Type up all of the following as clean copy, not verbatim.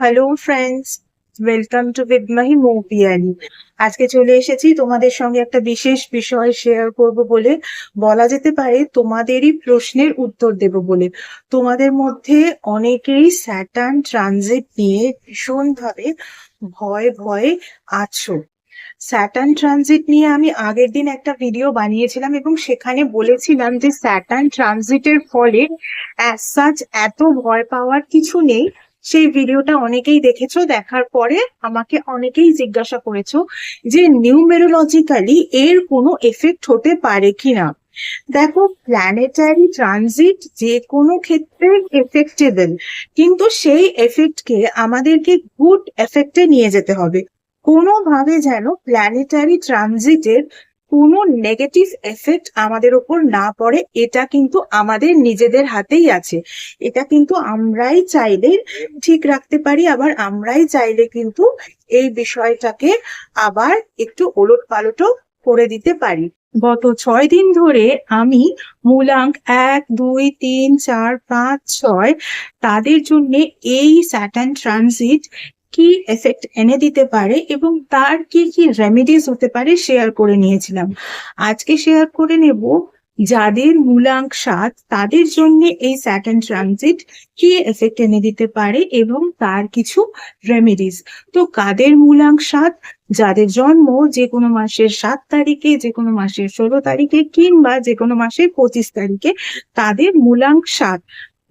Hello friends, welcome to Bidmahi Moupiali. আজকে চলে এসেছি তোমাদের সঙ্গে একটা বিশেষ বিষয় শেয়ার করব বলে, বলা যেতে পারে তোমাদেরই প্রশ্নের উত্তর দেব বলে। তোমাদের মধ্যে অনেকেই স্যাটার্ন ট্রানজিট নিয়ে ভীষণভাবে ভয়ে ভয়ে আছো। স্যাটার্ন ট্রানজিট নিয়ে আমি আগের দিন একটা ভিডিও বানিয়েছিলাম এবং সেখানে বলেছিলাম যে স্যাটার্ন ট্রানজিটের ফলে অ্যাজ সাচ এত ভয় পাওয়ার কিছু নেই। সেই ভিডিওটা অনেকেই দেখেছো, দেখার পরে আমাকে অনেকেই জিজ্ঞাসা করেছো যে নিউমেরোলজিক্যালি এর কোনো এফেক্ট হতে পারে কিনা। দেখো, প্ল্যানেটারি ট্রানজিট যে কোনো ক্ষেত্রে এফেক্টেবল, কিন্তু সেই এফেক্টকে আমাদেরকে গুড এফেক্টে নিয়ে যেতে হবে। কোনোভাবে যেন প্ল্যানেটারি ট্রানজিটের কোনো নেগেটিভ এফেক্ট আমাদের ওপর না পড়ে, এটা কিন্তু আমাদের নিজেদের হাতেই আছে। এটা কিন্তু আমরাই চাইলে ঠিক রাখতে পারি, আবার আমরাই চাইলে কিন্তু এই বিষয়টাকে আবার একটু ওলট পালটও করে দিতে পারি। গত 6 দিন ধরে আমি মূলাঙ্ক 1, 2, 3, 4, 5, 6 তাদের জন্য এই স্যাটার্ন ট্রানজিট কি এফেক্ট এনে দিতে পারে এবং তার কি কি রেমেডিস হতে পারে শেয়ার করে নিয়েছিলাম। আজকে শেয়ার করে নেব যাদের মূলাঙ্ক 7 তাদের জন্য এই স্যাটার্ন ট্রানজিট কি এফেক্ট এনে দিতে পারে এবং তার কিছু রেমেডিস। তো কাদের মূলাঙ্ক 7? যাদের জন্ম যে কোনো মাসের 7 তারিখে, যে কোনো মাসের 16 তারিখে, কিংবা যে কোনো মাসের 25 তারিখে, তাদের মূলাঙ্ক 7।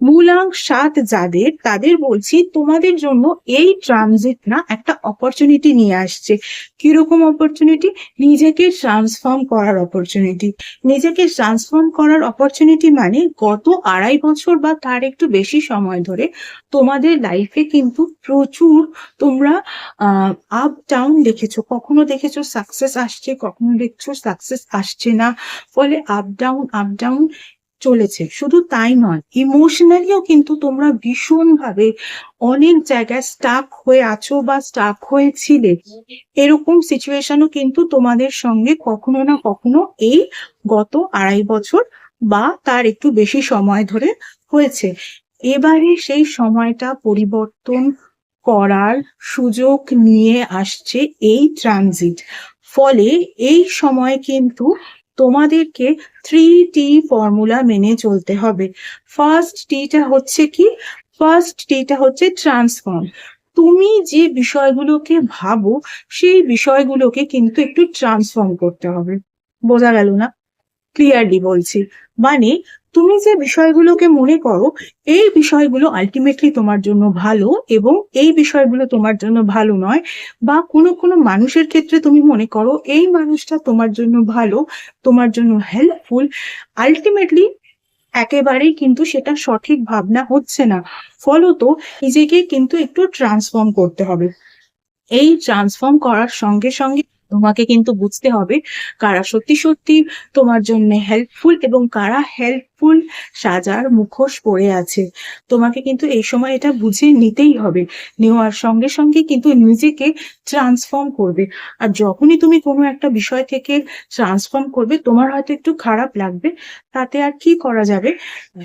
মূলাঙ্ক 7 যাদের, তাদের বলছি তোমাদের জন্য এই ট্রানজিট না একটা অপরচুনিটি নিয়ে আসছে। কিরকম অপরচুনিটি? নিজেকে ট্রান্সফর্ম করার অপরচুনিটি। নিজেকে ট্রান্সফর্ম করার অপরচুনিটি মানে গত 2.5 বছর বা তার একটু বেশি সময় ধরে তোমাদের লাইফে কিন্তু প্রচুর তোমরা আপ ডাউন দেখেছো। কখনো দেখেছো সাকসেস আসছে, কখনো দেখছো সাকসেস আসছে না, ফলে আপ ডাউন চলেছে। শুধু তাই নয়, ইমোশনালিও কিন্তু তোমরা ভীষণভাবে অনেক জায়গায় স্টাক হয়ে আছো বা স্টাক হয়েছিলে। এরকম সিচুয়েশনও কিন্তু তোমাদের সঙ্গে কখনো না কখনো এই গত 2.5 বছর বা তার একটু বেশি সময় ধরে হয়েছে। এবারে সেই সময়টা পরিবর্তন করার সুযোগ নিয়ে আসছে এই ট্রানজিট। ফলে এই সময় কিন্তু তোমাদেরকে 3T ফর্মুলা মেনে চলতে হবে। ফার্স্ট টিটা হচ্ছে কি? ফার্স্ট টিটা হচ্ছে ট্রান্সফর্ম। তুমি যে বিষয়গুলোকে ভাবো সেই বিষয়গুলোকে কিন্তু একটু ট্রান্সফর্ম করতে হবে। বোঝা গেল না? ক্লিয়ারলি বলছি, মানে তুমি যে বিষয়গুলোকে মনে করো এই বিষয়গুলো আলটিমেটলি তোমার জন্য ভালো এবং এই বিষয়গুলো তোমার জন্য ভালো নয়, বা কোনো কোনো মানুষের ক্ষেত্রে তুমি মনে করো এই মানুষটা তোমার জন্য ভালো, তোমার জন্য হেল্পফুল, আলটিমেটলি একেবারেই কিন্তু সেটা সঠিক ভাবনা হচ্ছে না। ফলত নিজেকে কিন্তু একটু ট্রান্সফর্ম করতে হবে। এই ট্রান্সফর্ম করার সঙ্গে সঙ্গে তোমাকে কিন্তু বুঝতে হবে কারা সত্যি সত্যি তোমার জন্য হেল্পফুল এবং কারা হেল্পফুল সাজার মুখোশ পরে আছে। তোমাকে কিন্তু এই সময় এটা বুঝে নিতেই হবে। নেওয়ার সঙ্গে সঙ্গে কিন্তু নিজেকে ট্রান্সফর্ম করবে। আর যখনই তুমি কোনো একটা বিষয় থেকে ট্রান্সফর্ম করবে, তোমার হয়তো একটু খারাপ লাগবে, তাতে আর কি করা যাবে?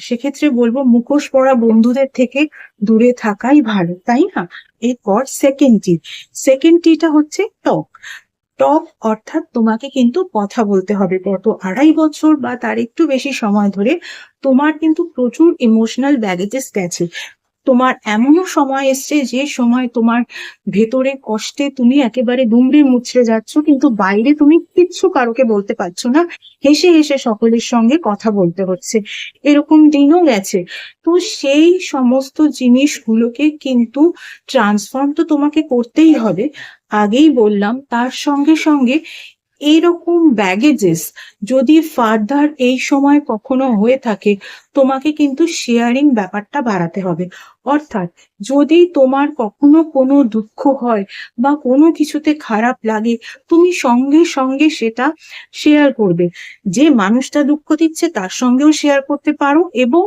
সেক্ষেত্রে বলবো মুখোশ পরা বন্ধুদের থেকে দূরে থাকাই ভালো, তাই না? এরপর সেকেন্ড টিটা হচ্ছে টক। টক অর্থাৎ তোমাকে কিন্তু কথা বলতে হবে। গত 2.5 বছর বা তার একটু বেশি সময় ধরে তোমার কিন্তু প্রচুর ইমোশনাল ব্যাগেজেস গেছে। তোমার এমনও সময় এসছে যে সময় তোমার ভেতরে কষ্টে তুমি একেবারে দুমড়ে মুচড়ে যাচ্ছ, কিন্তু বাইরে তুমি কিচ্ছু কারোকে বলতে পারছো না, হেসে হেসে সকলের সঙ্গে কথা বলতে হচ্ছে। এরকম দিনও গেছে। তো সেই সমস্ত জিনিসগুলোকে কিন্তু ট্রান্সফর্ম তো তোমাকে করতেই হবে, আগেই বললাম। তার সঙ্গে সঙ্গে এইরকম ব্যাগেজেস যদি ফার্দার এই সময় কখনো হয়ে থাকে, তোমাকে কিন্তু শেয়ারিং ব্যাপারটা বাড়াতে হবে। অর্থাৎ যদি তোমার কখনো কোনো দুঃখ হয় বা কোনো কিছুতে খারাপ লাগে, তুমি সঙ্গে সঙ্গে সেটা শেয়ার করবে। যে মানুষটা দুঃখ দিচ্ছে তার সঙ্গেও শেয়ার করতে পারো এবং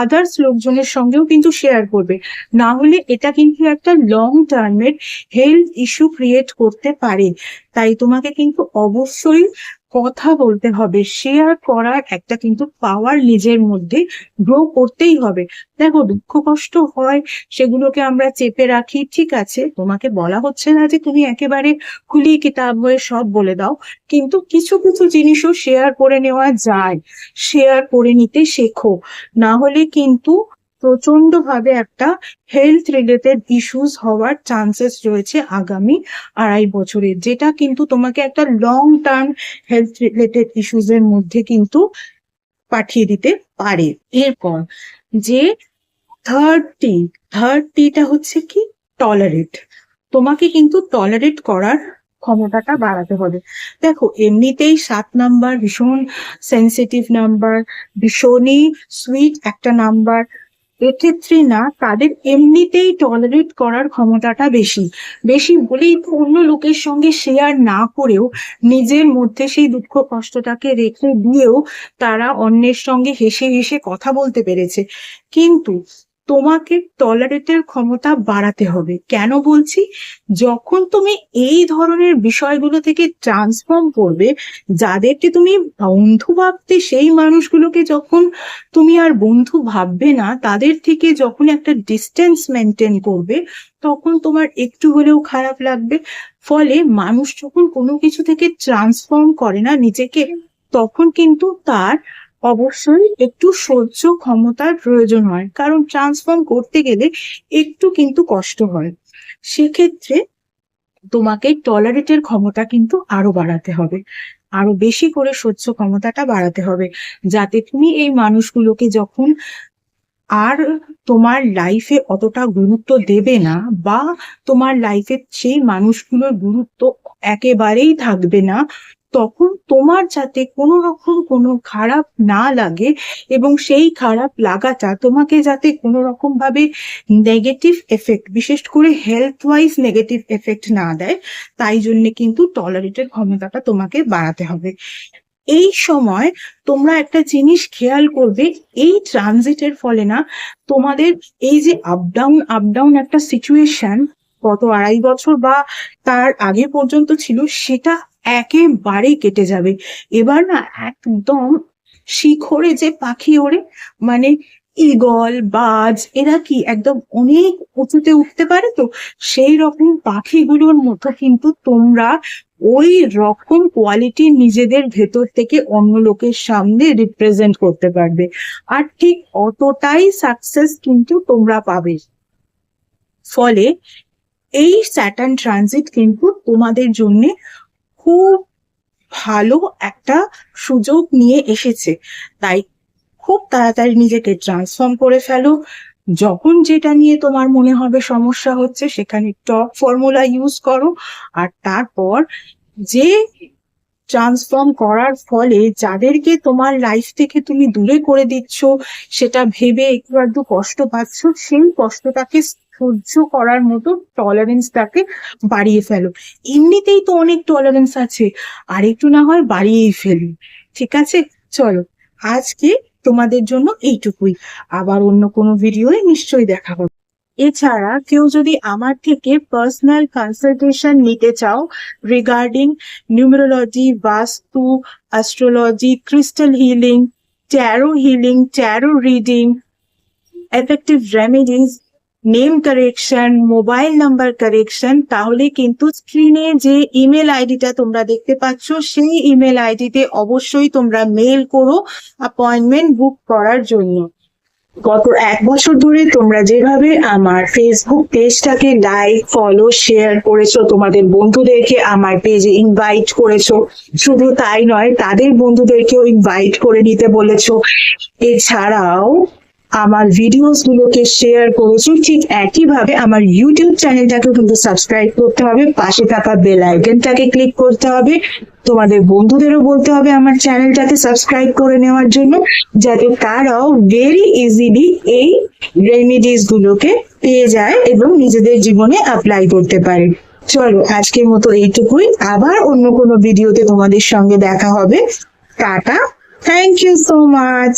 আদার্স লোকজনের সঙ্গেও কিন্তু শেয়ার করবে। না হলে এটা কিন্তু একটা লং টার্মের হেলথ ইস্যু ক্রিয়েট করতে পারে। তাই তোমাকে কিন্তু অবশ্যই কথা বলতে হবে, শেয়ার করার একটা কিন্তু পাওয়ার নিজের মধ্যে গ্রো করতেই হবে। দেখো, দুঃখ কষ্ট হয়, সেগুলোকে আমরা চেপে রাখি, ঠিক আছে, তোমাকে বলা হচ্ছে না যে তুমি একেবারে খুলি কিতাব হয়ে সব বলে দাও, কিন্তু কিছু কিছু জিনিসও শেয়ার করে নেওয়া যায়। শেয়ার করে নিতে শেখো, না হলে কিন্তু প্রচন্ড ভাবে একটা হেলথ রিলেটেড ইস্যুস হওয়ার চান্সেস রয়েছে আগামী 2.5 বছরে, যেটা কিন্তু তোমাকে একটা long term health related issues এর মধ্যে কিন্তু পাঠিয়ে দিতে পারে। এরপর যে থার্ড টিটা হচ্ছে কি, টলারেট। তোমাকে কিন্তু টলারেট করার ক্ষমতাটা বাড়াতে হবে। দেখো, এমনিতেই 7 নাম্বার ভীষণ সেন্সিটিভ নাম্বার, ভীষণই সুইট একটা নাম্বার। এক্ষেত্রে না, তাদের এমনিতেই টলারেট করার ক্ষমতাটা বেশি। বেশি বলেই তো অন্য লোকের সঙ্গে শেয়ার না করেও নিজের মধ্যে সেই দুঃখ কষ্টটাকে রেখে দিয়েও তারা অন্যের সঙ্গে হেসে হেসে কথা বলতে পেরেছে। কিন্তু তোমাকে টলারেটের ক্ষমতা বাড়াতে হবে। কেন বলছি? যখন তুমি এই ধরনের বিষয়গুলো থেকে ট্রান্সফর্ম করবে, যাদেরকে তুমি বন্ধু ভাবতে সেই মানুষগুলোকে যখন তুমি আর বন্ধু ভাববে না, তাদের থেকে যখন একটা ডিস্টেন্স মেনটেন করবে, তখন তোমার একটু হলেও খারাপ লাগবে। ফলে মানুষ যখন কোনো কিছু থেকে ট্রান্সফর্ম করে না নিজেকে, তখন কিন্তু তার অবশ্যই একটু সহ্য ক্ষমতার প্রয়োজন হয়, কারণ ট্রান্সফর্ম করতে গেলে একটু কিন্তু কষ্ট হয়। সেক্ষেত্রে তোমাকে টলারেটের ক্ষমতা কিন্তু আরো বাড়াতে হবে, আরো বেশি করে সহ্য ক্ষমতাটা বাড়াতে হবে, যাতে তুমি এই মানুষগুলোকে যখন আর তোমার লাইফে অতটা গুরুত্ব দেবে না, বা তোমার লাইফে সেই মানুষগুলোর গুরুত্ব একেবারেই থাকবে না, তখন তোমার যাতে কোনো রকম কোনো খারাপ না লাগে, এবং সেই খারাপ লাগাটা তোমাকে যাতে কোনো রকম ভাবে নেগেটিভ এফেক্ট, বিশেষ করে হেলথ ওয়াইজ নেগেটিভ এফেক্ট না দেয়, তাই জন্য কিন্তু টলারেটের ক্ষমতাটা তোমাকে বাড়াতে হবে। এই সময় তোমরা একটা জিনিস খেয়াল করবে, এই ট্রানজিটের ফলে না তোমাদের এই যে আপ ডাউন একটা সিচুয়েশন গত 2.5 বছর বা তার আগে পর্যন্ত ছিল, সেটা একেবারেই কেটে যাবে। এবার না একদম শিখরে যে পাখি ওড়ে, মানে ঈগল, বাজ, এরা কি একদম অনেক উঁচুতে উঠতে পারে, তো সেই রকম পাখিগুলোর মতো কিন্তু তোমরা ওই রকম কোয়ালিটি নিজেদের ভেতর থেকে অন্য লোকের সামনে রিপ্রেজেন্ট করতে পারবে, আর ঠিক অতটাই সাকসেস কিন্তু তোমরা পাবে। ফলে এই স্যাটার্ন ট্রানজিট কিন্তু তোমাদের জন্য খুব ভালো একটা সুযোগ নিয়ে এসেছে। তাই খুব তাড়াতাড়ি নিজেকে ট্রান্সফর্ম করে ফেলো। যখন যেটা নিয়ে তোমার মনে হবে সমস্যা হচ্ছে, সেখানে টপ ফর্মুলা ইউজ করো। আর তারপর যে ট্রান্সফর্ম করার ফলে যাদেরকে তোমার লাইফ থেকে তুমি দূরে করে দিচ্ছ, সেটা ভেবে একটু আধটু কষ্ট পাচ্ছ, সেই কষ্টটাকে সহ্য করার মতো টলারেন্সটাকে বাড়িয়ে ফেলো। এমনিতেই তো অনেক টলারেন্স আছে, আর একটু না হয় বাড়িয়েই ফেলি। ঠিক আছে, চলো আজকে তোমাদের জন্য এইটুকুই। আবার অন্য কোনো ভিডিওয়ে নিশ্চয়ই দেখা হবে। এছাড়া কেউ যদি আমার থেকে পার্সোনাল কনসালটেশন নিতে চাও রিগার্ডিং নিউমেরোলজি, বাস্তু, astrology, crystal healing, taro reading, effective remedies, name correction, mobile number correction, তাহলে কিন্তু স্ক্রিনে যে ইমেল আইডিটা তোমরা দেখতে পাচ্ছ, সেই ইমেল আইডিতে অবশ্যই তোমরা মেল করো অ্যাপয়েন্টমেন্ট বুক করার জন্য। গত 1 বছর ধরে তোমরা যেভাবে আমার ফেসবুক পেজটাকে লাইক, ফলো, শেয়ার করেছো, তোমাদের বন্ধুদেরকে আমার পেজে ইনভাইট করেছো, শুধু তাই নয়, তাদের বন্ধুদেরকেও ইনভাইট করে নিতে বলেছো, এছাড়াও আমার ভিডিওস গুলোকে শেয়ার করেছো, ঠিক একইভাবে আমার ইউটিউব চ্যানেলটাকে কিন্তু সাবস্ক্রাইব করতে হবে, পাশে থাকা বেল আইকনটাকে ক্লিক করতে হবে, তোমাদের বন্ধুদেরও বলতে হবে আমার চ্যানেলটাকে সাবস্ক্রাইব করে নেওয়ার জন্য, যাতে তারাও ভেরি ইজিলি এই রেমিডিস গুলোকে পেয়ে যায় এবং নিজেদের জীবনে অ্যাপ্লাই করতে পারে। চলো আজকের মতো এইটুকুই, আবার অন্য কোনো ভিডিওতে তোমাদের সঙ্গে দেখা হবে। Tata, thank you so much.